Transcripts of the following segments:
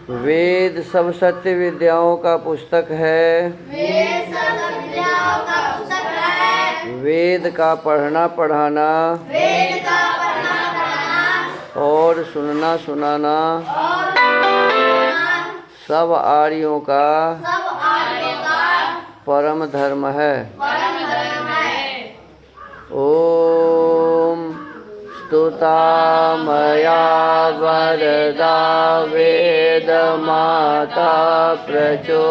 वेद सब सत्य विद्याओं का पुस्तक है। वेद सब विद्याओं का पुस्तक है। वेद का पढ़ना पढ़ाना वेद का पढ़ना पढ़ाना और सुनना सुनाना और सुनाना सब आर्यों का सब आर्यों का परम धर्म है। परम धर्म है। ओम स्तुता मया वरदा वेद माता प्रचोदयन्तां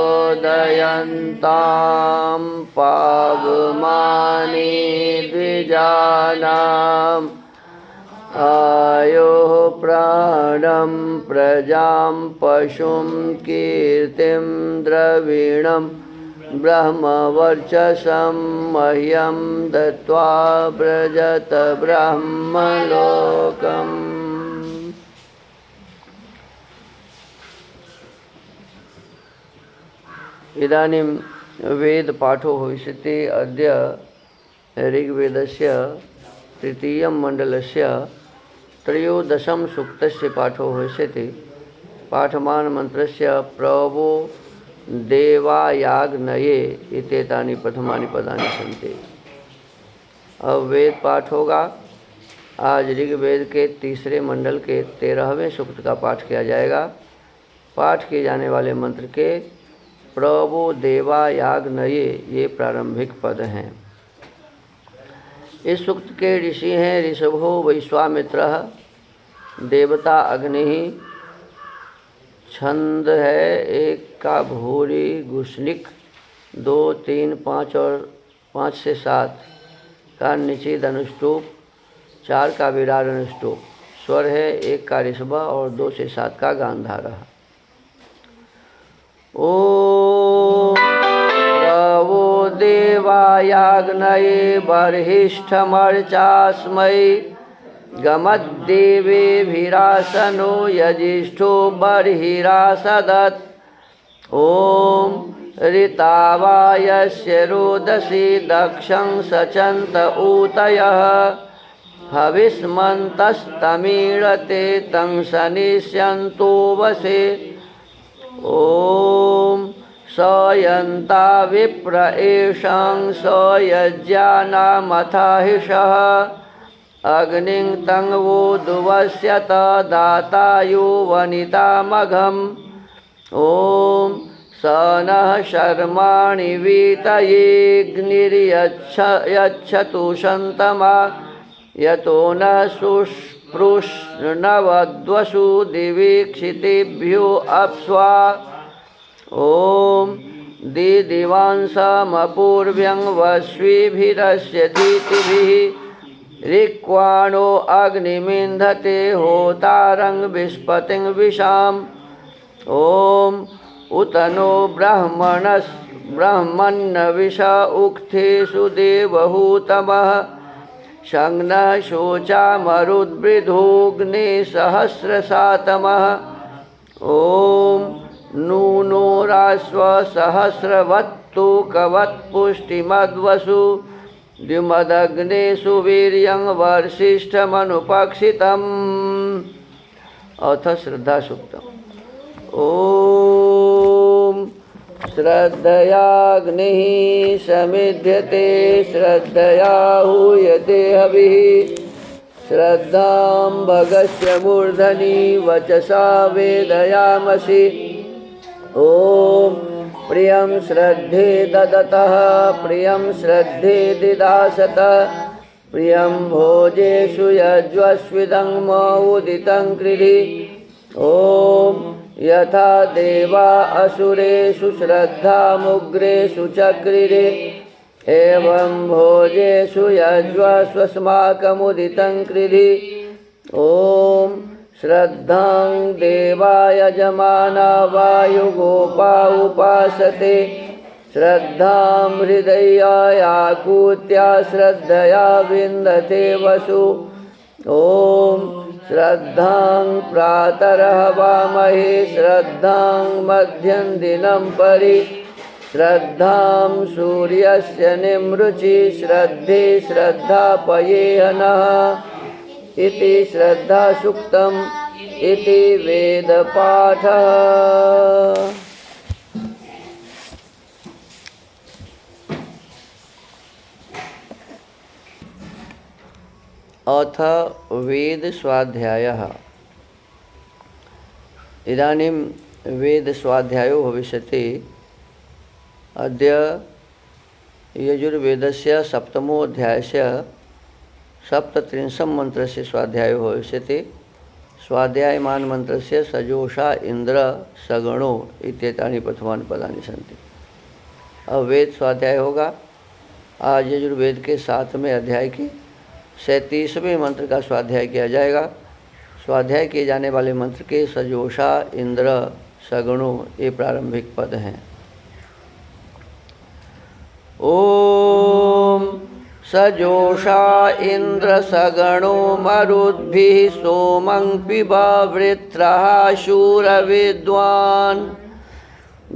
पावमानि द्विजानाम् आयुः प्राणं प्रजां पशुं कीर्तिं द्रविणं ब्रह्मवर्चसं मह्यं दत्त्वा व्रजत ब्रह्मलोकम्। इदानीं वेदपाठो भविष्यति। अद्य ऋग्वेदस्य तृतीयं मण्डलस्य त्रयोदशं सूक्तस्य पाठो भविष्यति। पाठमान मन्त्रस्य प्रभो देवायाग्नये इत्येतानि प्रथमानि पदानि सन्ति। अब वेद पाठ होगा। आज ऋग्वेद के तीसरे मंडल के 13वें सूक्त का पाठ किया जाएगा। पाठ किए जाने वाले मंत्र के प्रभो देवायाग्नये ये प्रारंभिक पद हैं। इस सूक्त के ऋषि हैं ऋषभो वैश्वामित्रः, देवता अग्नि, छंद है 1 का भूरि गुष्निक, 2, 3, 5 और 5 से 7 का निषिद्ध अनुष्टुप, 4 का विराट अनुष्टुप, स्वर है 1 का ऋषभ और 2 से 7 का गांधारः। ओम प्रभो देवायाग्नये बर्हिष्ठमर्चास्मै गमद्देवेभिरासनो यजिष्ठो बर्हिरासदत्। ओम ऋतावायस्य रोदसी दक्षं सचन्त ऊतयः हविष्मन्तस्तमीळते तं शनिष्यन्तो वसे। ओम सयन्ता विप्र एषं सयज्ञानामथाहिषः अग्निं तं वो दुवस्यत दातायो वनितामघम्। ओम स नः शर्माणि वीतयेऽग्निर्यच्छतु शन्तमा यतो न शुष्पृष्णवद्वसु दिवि क्षितिभ्यो अप्स्वा। ओम दिदिवांसमपूर्व्यं वश्विभिरस्य धीतिभिः ऋक्वाणो अग्निमिन्धते होतारं विस्पतिं विशाम्। ओम उत नो ब्रह्मण्यविष उक्थेषु देवहूतमः शग्नः शोचामरुद्वृधोऽग्ने सहस्रसातमः। ओम नूनो राश्व सहस्रवत्तु कवत्पुष्टिमद्वसु द्युमदग्नेषु वीर्यं वर्षिष्ठमनुपक्षितम्। अथ श्रद्धा सूक्तम्। ओम श्रद्धयाग्निः समिध्यते श्रद्धया हूयते हविः श्रद्धां भगस्य मूर्धनि वचसा वेदयामसि। ओम प्रियं श्रद्धे ददतः प्रियं श्रद्धे दिदासत प्रियं भोजेषु यज्वस्विदं मोदितं कृधि। ओम यथा देवा असुरेषु श्रद्धामुग्रेषु चक्रिरे एवं भोजेषु यज्वस्वस्माकमुदितं कृधि। ओम श्रद्धां देवा यजमाना वायुगोपा उपासते श्रद्धां हृदयायाकूत्या श्रद्धया विन्दते वसु। ओम श्रद्धां प्रातरहवामहे श्रद्धां मध्यं दिनं परि श्रद्धां सूर्यस्य निमृचि श्रद्धे श्रद्धापयेह नः इति श्रद्धा सूक्तम्। इति वेदपाठः। अथ वेदस्वाध्यायः। इदानीं वेदस्वाध्यायो भविष्यति। अद्य यजुर्वेदस्य सप्तमोऽध्यायस्य सप्तत्रिंशं मन्त्रस्य स्वाध्यायो भविष्यति। स्वाध्यायमान मन्त्रस्य सजोषा इन्द्र सगणो इत्येतानि प्रथमानि पदानि सन्ति। अब वेद स्वाध्याय होगा। आज यजुर्वेद के 7वें अध्याय के 37वें मंत्र का स्वाध्याय किया जाएगा। स्वाध्याय किए जाने वाले मंत्र के सजोषा इंद्र सगुणो ये प्रारंभिक पद हैं। ओम सजोषा इंद्र सगणो मरुद्भिः सोमं पिबा वृत्रः शूरविद्वान्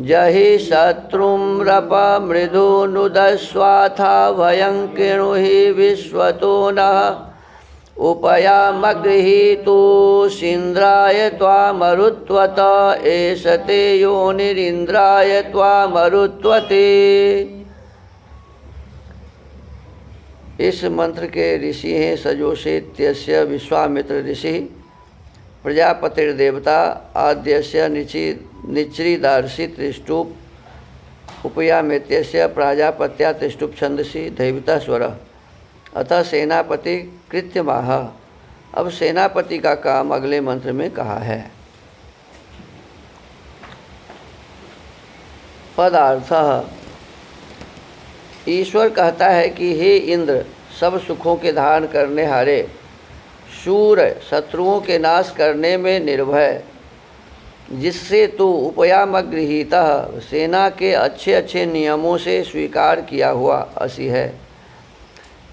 जहि शत्रुं रप मृदु नुदस्वाथा भयं कृणुहि विश्वतो नः उपयामगृहीतोऽसीन्द्राय त्वामरुत्वत एष ते योनिरिन्द्राय त्वामरुत्वते। इस मंत्र के ऋषि हैं सजोषेत्यस्य विश्वामित्र ऋषि, प्रजापतिर्देवता, आद्यस्य निच्रिदार्षि त्रिष्टुप, उपयामेत्यस्य प्राजापत्या त्रिष्टुप छंदसि दैवता स्वरः, अतः सेनापति कृत्यमाह। अब सेनापति का काम अगले मंत्र में कहा है। पदार्थः, ईश्वर कहता है कि हे इंद्र, सब सुखों के धारण करने हारे, शूर, शत्रुओं के नाश करने में निर्भय, जिससे तू उपयामगृहीतः, सेना के अच्छे अच्छे नियमों से स्वीकार किया हुआ असी है।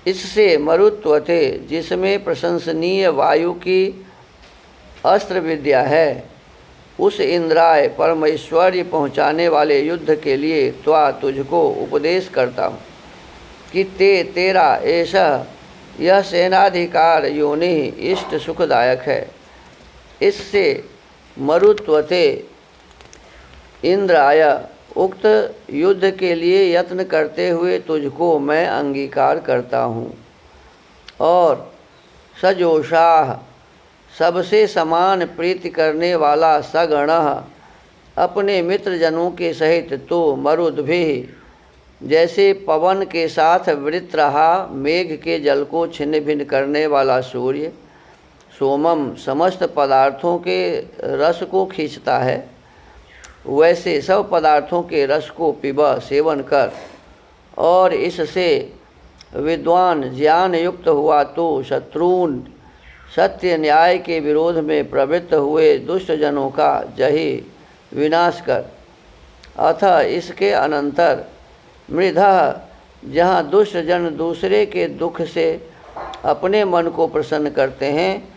इससे मरुत्वते, जिसमें प्रशंसनीय वायु की अस्त्र विद्या है, उस इंद्राय परमेश्वर्य पहुँचाने वाले युद्ध के लिए त्वा तुझको उपदेश करता हूँ कि तेरा ऐसा यह सेनाधिकार योनि इष्ट सुखदायक है। इससे मरुत्वते इंद्राय उक्त युद्ध के लिए यत्न करते हुए तुझको मैं अंगीकार करता हूँ। और सजोषाह, सबसे समान प्रीति करने वाला सगणः, अपने मित्रजनों के सहित तो मरुद्भिः, जैसे पवन के साथ वृत्रहा, मेघ के जल को छिन्न भिन्न करने वाला सूर्य, सोमम, समस्त पदार्थों के रस को खींचता है, वैसे सब पदार्थों के रस को पिबा, सेवन कर, और इससे विद्वान ज्ञान युक्त हुआ तो शत्रुन, सत्य न्याय के विरोध में प्रवृत्त हुए दुष्ट जनों का जहि विनाश कर। अथ इसके अनंतर मृधः, जहाँ दुष्ट जन दूसरे के दुख से अपने मन को प्रसन्न करते हैं,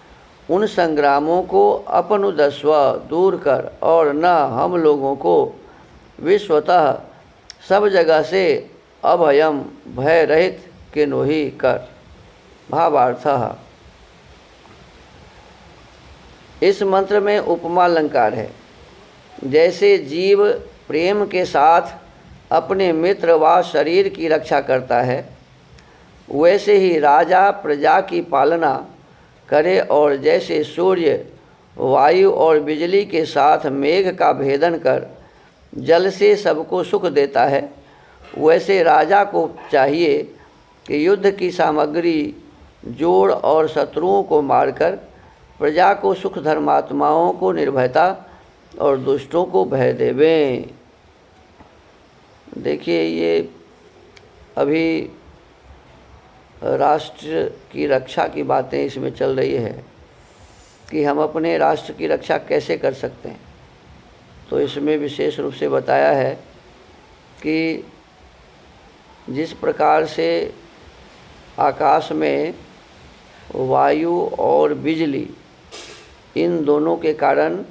उन संग्रामों को अपनुदस्व, दूर कर, और न हम लोगों को विश्वतः, सब जगह से अभयम, भय रहित किन्हुहि कर। भावार्थः, इस मंत्र में उपमा अलंकार है। जैसे जीव प्रेम के साथ अपने मित्र व शरीर की रक्षा करता है, वैसे ही राजा प्रजा की पालना करे, और जैसे सूर्य वायु और बिजली के साथ मेघ का भेदन कर जल से सबको सुख देता है, वैसे राजा को चाहिए कि युद्ध की सामग्री जोड़ और शत्रुओं को मारकर प्रजा को सुख, धर्मात्माओं को निर्भयता और दुष्टों को भय देवें। देखिए, ये अभी राष्ट्र की रक्षा की बातें इसमें चल रही है कि हम अपने राष्ट्र की रक्षा कैसे कर सकते हैं। तो इसमें विशेष रूप से बताया है कि जिस प्रकार से आकाश में वायु और बिजली, इन दोनों के कारण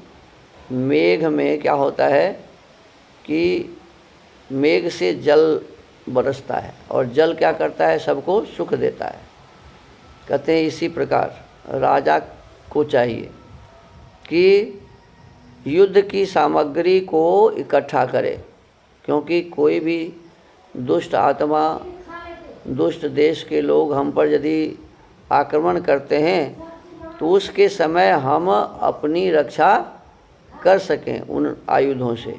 मेघ में क्या होता है कि मेघ से जल बरसता है, और जल क्या करता है, सबको सुख देता है। कहते हैं इसी प्रकार राजा को चाहिए कि युद्ध की सामग्री को इकट्ठा करे, क्योंकि कोई भी दुष्ट आत्मा, दुष्ट देश के लोग हम पर यदि आक्रमण करते हैं तो उसके समय हम अपनी रक्षा कर सकें उन आयुधों से।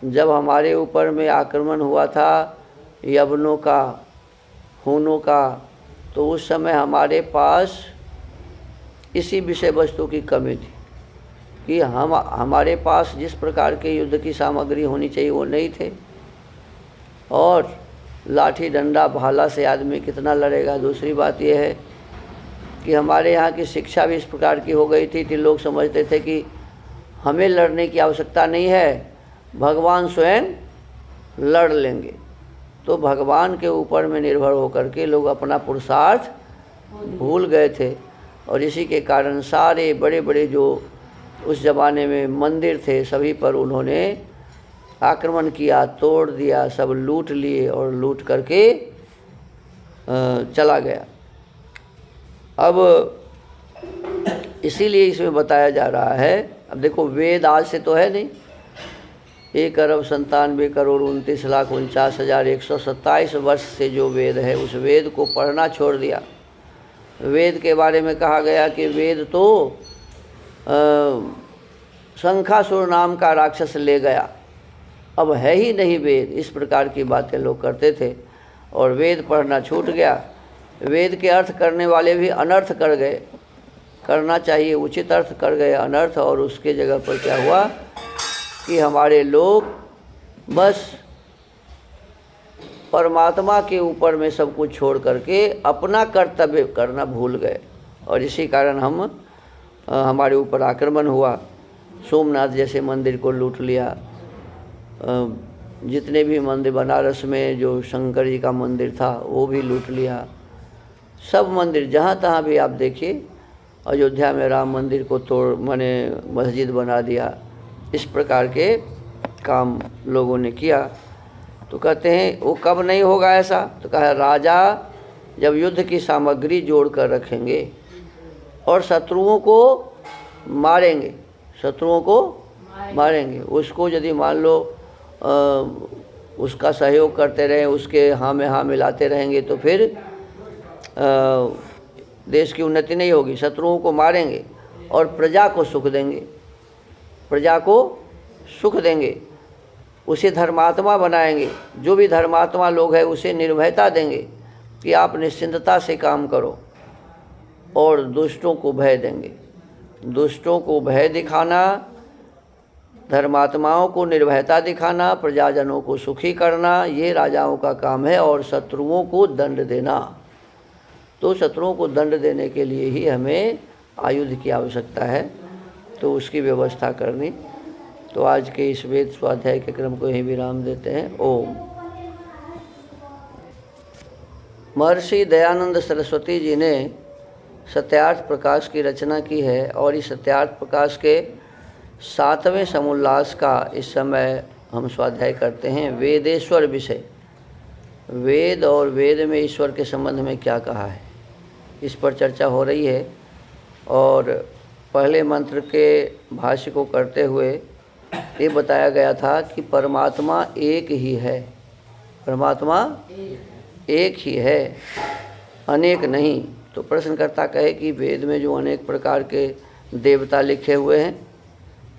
जब हमारे ऊपर में आक्रमण हुआ था यवनों का, हूनों का, तो उस समय हमारे पास इसी विषय वस्तु की कमी थी कि हमारे पास जिस प्रकार के युद्ध की सामग्री होनी चाहिए वो नहीं थे। और लाठी डंडा भाला से आदमी कितना लड़ेगा। दूसरी बात यह है कि हमारे यहाँ की शिक्षा भी इस प्रकार की हो गई थी कि लोग समझते थे कि हमें लड़ने की आवश्यकता नहीं है, भगवान स्वयं लड़ लेंगे। तो भगवान के ऊपर में निर्भर होकर के लोग अपना पुरुषार्थ भूल गए थे, और इसी के कारण सारे बड़े बड़े जो उस ज़माने में मंदिर थे सभी पर उन्होंने आक्रमण किया, तोड़ दिया, सब लूट लिए और लूट करके चला गया। अब इसीलिए इसमें बताया जा रहा है, अब देखो वेद आज से तो है नहीं, 1,97,29,49,127 वर्ष से जो वेद है उस वेद को पढ़ना छोड़ दिया। वेद के बारे में कहा गया कि वेद तो शंखासुर नाम का राक्षस ले गया, अब है ही नहीं वेद। इस प्रकार की बातें लोग करते थे और वेद पढ़ना छूट गया। वेद के अर्थ करने वाले भी अनर्थ कर गए, करना चाहिए उचित अर्थ कर गए अनर्थ, और उसके जगह पर क्या हुआ कि हमारे लोग बस परमात्मा के ऊपर में सब कुछ छोड़ करके अपना कर्तव्य करना भूल गए, और इसी कारण हमारे ऊपर आक्रमण हुआ। सोमनाथ जैसे मंदिर को लूट लिया, जितने भी मंदिर, बनारस में जो शंकर जी का मंदिर था वो भी लूट लिया। सब मंदिर जहाँ तहाँ भी आप देखिए, अयोध्या में राम मंदिर को तोड़ माने मस्जिद बना दिया। इस प्रकार के काम लोगों ने किया। तो कहते हैं वो कब नहीं होगा ऐसा, तो कहा राजा जब युद्ध की सामग्री जोड़ कर रखेंगे और शत्रुओं को मारेंगे, शत्रुओं को मारेंगे, उसको यदि मान लो उसका सहयोग करते रहें, उसके हाँ में हाँ मिलाते रहेंगे तो फिर देश की उन्नति नहीं होगी। शत्रुओं को मारेंगे और प्रजा को सुख देंगे, प्रजा को सुख देंगे, उसे धर्मात्मा बनाएंगे। जो भी धर्मात्मा लोग हैं उसे निर्भयता देंगे कि आप निश्चिंतता से काम करो, और दुष्टों को भय देंगे। दुष्टों को भय दिखाना, धर्मात्माओं को निर्भयता दिखाना, प्रजाजनों को सुखी करना, ये राजाओं का काम है। और शत्रुओं को दंड देना, तो शत्रुओं को दंड देने के लिए ही हमें आयुध की आवश्यकता है, तो उसकी व्यवस्था करनी। तो आज के इस वेद स्वाध्याय के क्रम को यहीं विराम देते हैं। ओम। महर्षि दयानंद सरस्वती जी ने सत्यार्थ प्रकाश की रचना की है, और इस सत्यार्थ प्रकाश के 7वें समुल्लास का इस समय हम स्वाध्याय करते हैं। वेदेश्वर विषय, वेद और वेद में ईश्वर के संबंध में क्या कहा है, इस पर चर्चा हो रही है। और पहले मंत्र के भाष्य को करते हुए ये बताया गया था कि परमात्मा एक ही है, परमात्मा एक ही है, अनेक नहीं। तो प्रश्नकर्ता कहे कि वेद में जो अनेक प्रकार के देवता लिखे हुए हैं,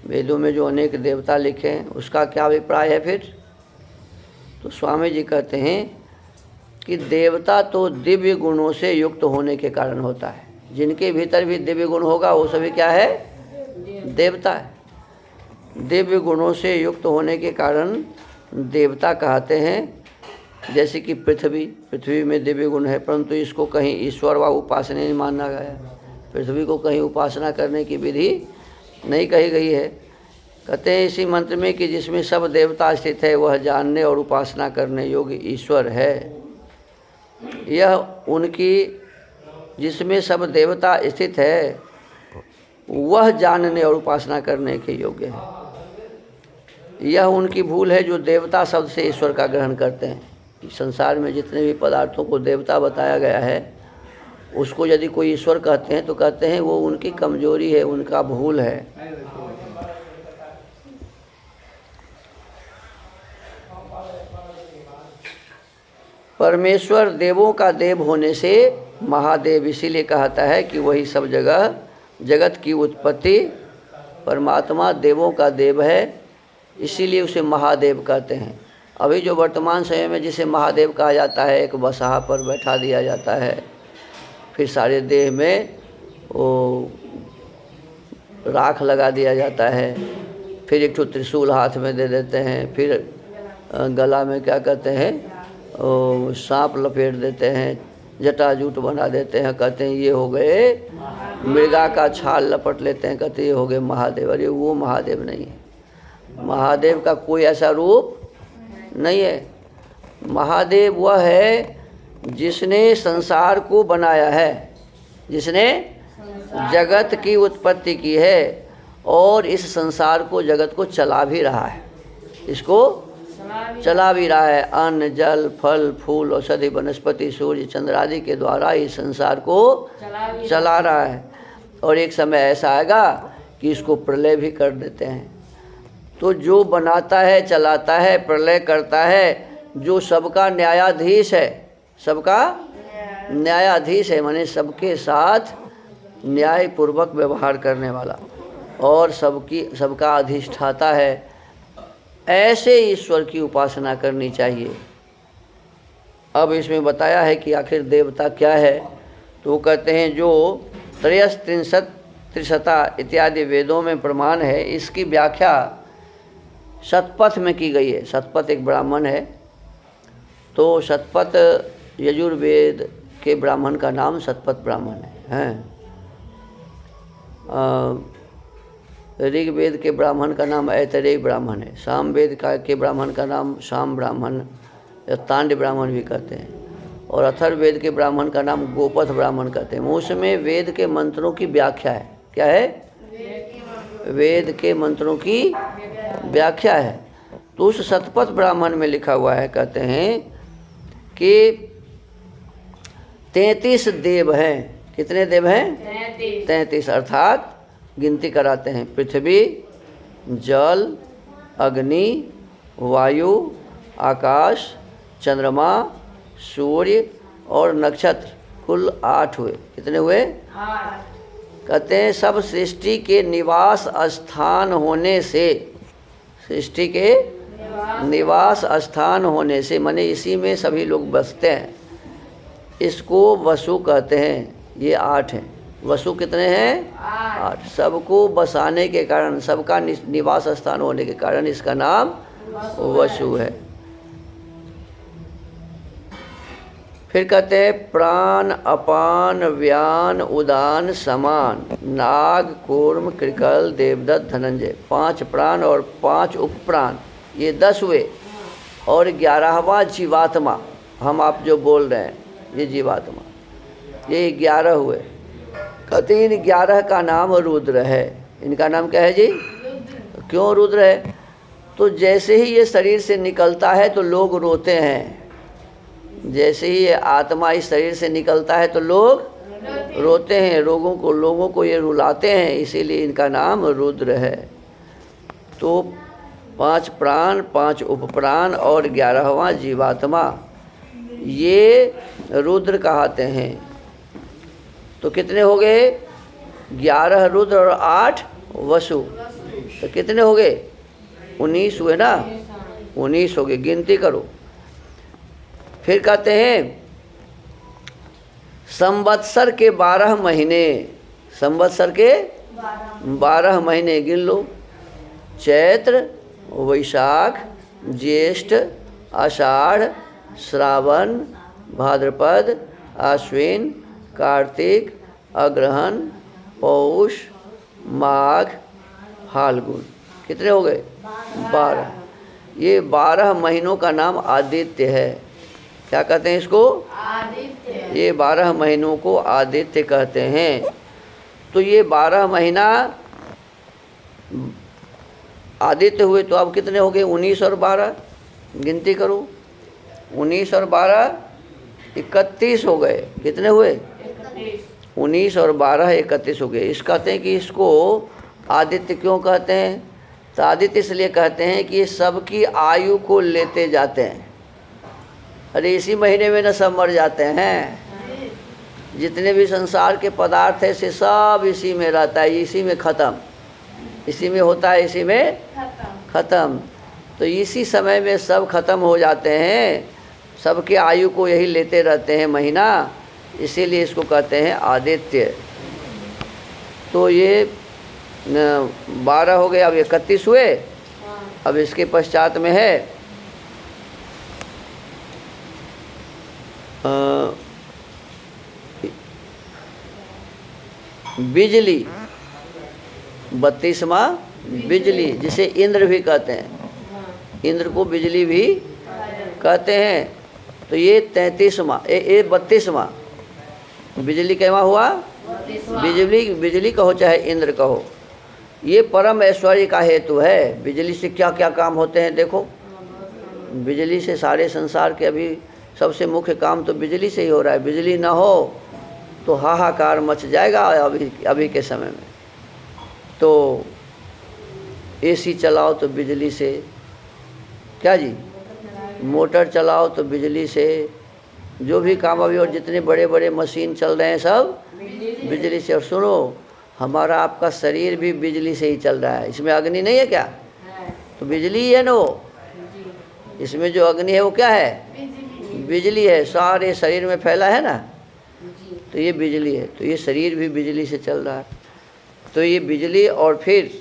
वेदों में जो अनेक देवता लिखे हैं, उसका क्या अभिप्राय है फिर? तो स्वामी जी कहते हैं कि देवता तो दिव्य गुणों से युक्त होने के कारण होता है। जिनके भीतर भी दिव्य गुण होगा वो सभी क्या है? देवता है। दिव्य गुणों से युक्त होने के कारण देवता कहते हैं। जैसे कि पृथ्वी में दिव्य गुण है, परंतु इसको कहीं ईश्वर व उपासना नहीं माना गया। पृथ्वी को कहीं उपासना करने की विधि नहीं कही गई है। कहते हैं इसी मंत्र में कि जिसमें सब देवता स्थित है वह जानने और उपासना करने योग्य ईश्वर है। यह उनकी, जिसमें सब देवता स्थित है वह जानने और उपासना करने के योग्य है। यह उनकी भूल है जो देवता शब्द से ईश्वर का ग्रहण करते हैं। संसार में जितने भी पदार्थों को देवता बताया गया है उसको यदि कोई ईश्वर कहते हैं तो कहते हैं वो उनकी कमजोरी है, उनका भूल है। परमेश्वर देवों का देव होने से महादेव इसीलिए कहता है कि वही सब जगह जगत की उत्पत्ति, परमात्मा देवों का देव है, इसीलिए उसे महादेव कहते हैं। अभी जो वर्तमान समय में जिसे महादेव कहा जाता है, एक बसहा पर बैठा दिया जाता है, फिर सारे देह में वो राख लगा दिया जाता है, फिर एक त्रिशूल हाथ में दे देते हैं, फिर गला में क्या कहते हैं सांप लपेट देते हैं, जटाजूट बना देते हैं, कहते हैं ये हो गए, मृगा का छाल लपट लेते हैं, कहते हैं ये हो गए महादेव। अरे वो महादेव नहीं है, महादेव का कोई ऐसा रूप नहीं है। महादेव वह है जिसने संसार को बनाया है, जिसने जगत की उत्पत्ति की है और इस संसार को जगत को चला भी रहा है, इसको चला भी रहा है। अन्न जल फल फूल औषधि वनस्पति सूर्य चंद्र आदि के द्वारा इस संसार को चला रहा है। और एक समय ऐसा आएगा कि इसको प्रलय भी कर देते हैं। तो जो बनाता है, चलाता है, प्रलय करता है, जो सबका न्यायाधीश है, सबका न्यायाधीश है, माने सबके साथ न्यायपूर्वक व्यवहार करने वाला और सबका अधिष्ठाता है, ऐसे ईश्वर की उपासना करनी चाहिए। अब इसमें बताया है कि आखिर देवता क्या है, तो वो कहते हैं जो त्रिशता इत्यादि वेदों में प्रमाण है, इसकी व्याख्या शतपथ में की गई है। शतपथ एक ब्राह्मण है, तो शतपथ यजुर्वेद के ब्राह्मण का नाम शतपथ ब्राह्मण है। ऋग्वेद के ब्राह्मण का नाम ऐतरेय ब्राह्मण है। सामवेद के ब्राह्मण का नाम साम ब्राह्मण या तांड ब्राह्मण भी कहते हैं, और अथर्ववेद के ब्राह्मण का नाम गोपथ ब्राह्मण कहते हैं। उसमें वेद के मंत्रों की व्याख्या है। क्या है? वेद के मंत्रों की व्याख्या है। तो उस शतपथ ब्राह्मण में लिखा हुआ है, कहते हैं कि 33 देव हैं। कितने देव हैं? 33, अर्थात गिनती कराते हैं। पृथ्वी, जल, अग्नि, वायु, आकाश, चंद्रमा, सूर्य और नक्षत्र, कुल 8 हुए। कितने हुए? 8। कहते हैं सब सृष्टि के निवास स्थान होने से, सृष्टि के निवास स्थान होने से, माने इसी में सभी लोग बसते हैं, इसको वसु कहते हैं। ये 8 हैं। वसु कितने हैं? 8। सबको बसाने के कारण, सबका निवास स्थान होने के कारण इसका नाम वसु है। फिर कहते हैं प्राण, अपान, व्यान, उदान, समान, नाग, कूर्म, कृकल, देवदत्त, धनंजय। 5 प्राण और 5 उपप्राण, ये 10 हुए। और 11वां जीवात्मा, हम आप जो बोल रहे हैं ये जीवात्मा, ये 11 हुए। कहते हैं इन 11 का नाम रुद्र है। इनका नाम क्या है जी? क्यों रुद्र है? तो जैसे ही ये शरीर से निकलता है तो लोग रोते हैं, जैसे ही ये आत्मा इस शरीर से निकलता है तो लोग रोते हैं, लोगों को ये रुलाते हैं, इसीलिए इनका नाम रुद्र है। तो 5 प्राण, 5 उपप्राण और 11वां जीवात्मा, ये रुद्र कहते हैं। तो कितने हो गए? 11 रुद्र और 8 वसु, तो कितने हो गए? 19 हुए ना? 19 हो गए। गिनती करो। फिर कहते हैं संवत्सर के 12 महीने, संवत्सर के 12 महीने गिन लो। चैत्र, वैशाख, ज्येष्ठ, आषाढ़, श्रावण, भाद्रपद, आश्विन, कार्तिक, अग्रहण, पौष, माघ, फाल्गुन। कितने हो गए? 12। ये 12 महीनों का नाम आदित्य है। क्या कहते हैं इसको? आदित्य। ये 12 महीनों को आदित्य कहते हैं। तो ये 12 महीना आदित्य हुए, तो अब कितने हो गए? 19 और 12, गिनती करो। 19 और 12 31 हो गए। कितने हुए? 19 और 12 31 हो गए। इस कहते हैं कि इसको आदित्य क्यों कहते हैं? तो आदित्य इसलिए कहते हैं कि ये सबकी आयु को लेते जाते हैं। अरे इसी महीने में न सब मर जाते हैं। जितने भी संसार के पदार्थ है से सब इसी में रहता है, इसी में ख़त्म, इसी में होता है, इसी में ख़त्म। तो इसी समय में सब ख़त्म हो जाते हैं, सबके आयु को यही लेते रहते हैं महीना, इसीलिए इसको कहते हैं आदित्य। तो ये 12 हो गए, अब 31 हुए। अब इसके पश्चात में है बिजली, 32वां बिजली, जिसे इंद्र भी कहते हैं, इंद्र को बिजली भी कहते हैं। तो ये 33वां, ये 32वां बिजली कैवा हुआ? बिजली कहो चाहे इंद्र कहो, ये परम ऐश्वर्य का हेतु है। बिजली से क्या क्या काम होते हैं देखो। बिजली से सारे संसार के अभी सबसे मुख्य काम तो बिजली से ही हो रहा है। बिजली ना हो तो हाहाकार मच जाएगा अभी के समय में। तो एसी चलाओ तो बिजली से, क्या जी, मोटर चलाओ तो बिजली से, जो भी काम अभी और जितने बड़े बड़े मशीन चल रहे हैं सब बिजली से। और सुनो, हमारा आपका शरीर भी बिजली से ही चल रहा है। इसमें अग्नि नहीं है क्या? तो बिजली ही है ना वो। इसमें जो अग्नि है वो क्या है? बिजली है। सारे शरीर में फैला है ना, तो ये बिजली है। तो ये शरीर भी बिजली से चल रहा है। तो ये बिजली। और फिर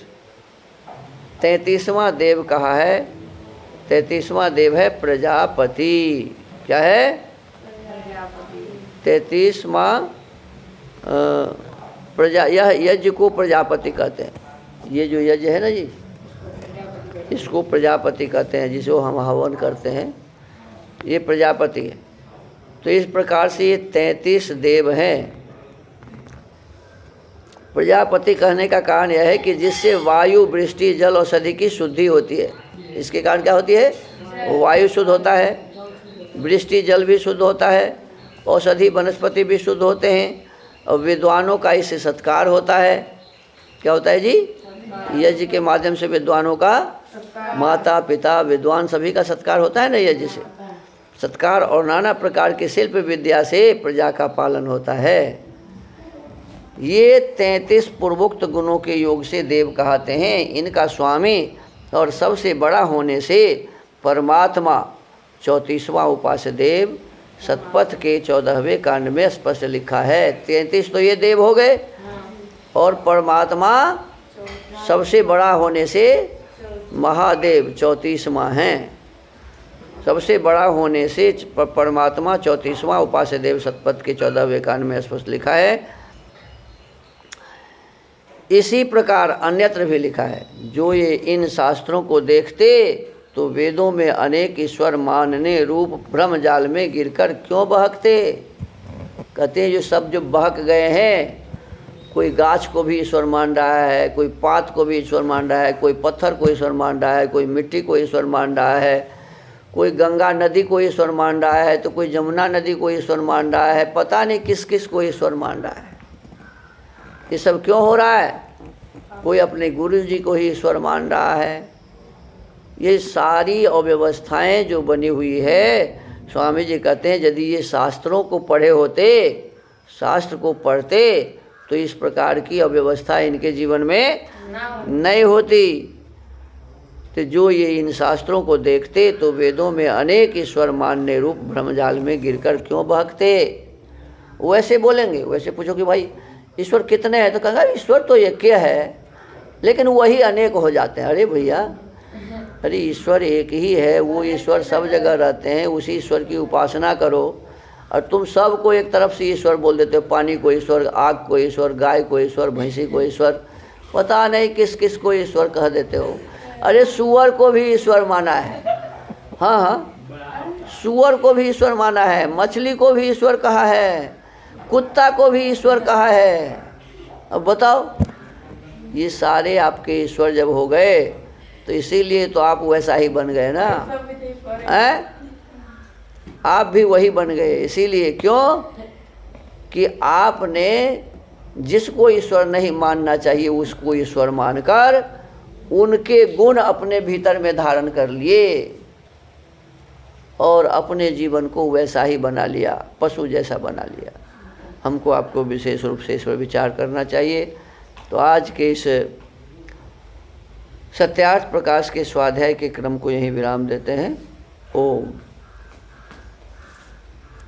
33वां देव कहा है, 33वां देव है प्रजापति। क्या है? 33वां प्रजा, यह यज्ञ को प्रजापति कहते हैं। ये जो यज्ञ है ना जी, इसको प्रजापति कहते हैं, जिसको हम हवन करते हैं, ये प्रजापति है। तो इस प्रकार से ये 33 देव हैं। प्रजापति कहने का कारण यह है कि जिससे वायु, वृष्टि, जल, औषधि की शुद्धि होती है। इसके कारण क्या होती है? वायु शुद्ध होता है, वृष्टि जल भी शुद्ध होता है, औषधि वनस्पति भी शुद्ध होते हैं, और विद्वानों का इससे सत्कार होता है। क्या होता है जी? यज्ञ के माध्यम से विद्वानों का, माता पिता विद्वान सभी का सत्कार होता है ना यज्ञ से। सत्कार और नाना प्रकार की शिल्प विद्या से प्रजा का पालन होता है। ये 33 पूर्वोक्त गुणों के योग से देव कहते हैं। इनका स्वामी और सबसे बड़ा होने से परमात्मा 34वां उपास्य देव सतपथ के 14वें कांड में स्पष्ट लिखा है। 33 तो ये देव हो गए, और परमात्मा सबसे बड़ा होने से महादेव 34वां हैं। सबसे बड़ा होने से परमात्मा 34वां उपास्य देव सतपथ के 14वें कांड में स्पष्ट लिखा है। इसी प्रकार अन्यत्र भी लिखा है, जो ये इन शास्त्रों को देखते तो वेदों में अनेक ईश्वर मानने रूप भ्रम जाल में गिरकर क्यों बहकते। कहते हैं जो सब जो बहक गए हैं, कोई गाछ को भी ईश्वर मान रहा है, कोई पात को भी ईश्वर मान रहा है, कोई पत्थर को ईश्वर मान रहा है, कोई मिट्टी को ईश्वर मान रहा है, कोई गंगा नदी को ईश्वर मान रहा है, तो कोई जमुना नदी को ईश्वर मान रहा है, पता नहीं किस किस को ईश्वर मान रहा है। ये सब क्यों हो रहा है? कोई अपने गुरु जी को ही ईश्वर मान रहा है। ये सारी अव्यवस्थाएं जो बनी हुई है, स्वामी जी कहते हैं यदि ये शास्त्रों को पढ़े होते, शास्त्र को पढ़ते, तो इस प्रकार की अव्यवस्था इनके जीवन में नहीं होती। तो जो ये इन शास्त्रों को देखते तो वेदों में अनेक ईश्वर मानने रूप भ्रमजाल में गिरकर क्यों बहकते। वैसे बोलेंगे, वैसे पूछो कि भाई ईश्वर कितने हैं, तो कहेंगे ईश्वर तो एक है, लेकिन वही अनेक हो जाते हैं। अरे भैया, अरे ईश्वर एक ही है, वो ईश्वर सब जगह रहते हैं, उसी ईश्वर की उपासना करो। और तुम सबको एक तरफ से ईश्वर बोल देते हो, पानी को ईश्वर, आग को ईश्वर, गाय को ईश्वर, भैंसी को ईश्वर, पता नहीं किस किस को ईश्वर कह देते हो। अरे सुअर को भी ईश्वर माना है। हाँ हाँ, सुअर को भी ईश्वर माना है, मछली को भी ईश्वर कहा है, कुत्ता को भी ईश्वर कहा है। अब बताओ, ये सारे आपके ईश्वर जब हो गए तो इसीलिए तो आप वैसा ही बन गए ना, हैं? आप भी वही बन गए। इसीलिए क्यों कि आपने जिसको ईश्वर नहीं मानना चाहिए उसको ईश्वर मानकर उनके गुण अपने भीतर में धारण कर लिए और अपने जीवन को वैसा ही बना लिया, पशु जैसा बना लिया। हमको आपको विशेष रूप से इस पर विचार करना चाहिए। तो आज के इस सत्यार्थ प्रकाश के स्वाध्याय के क्रम को यहीं विराम देते हैं। ओम।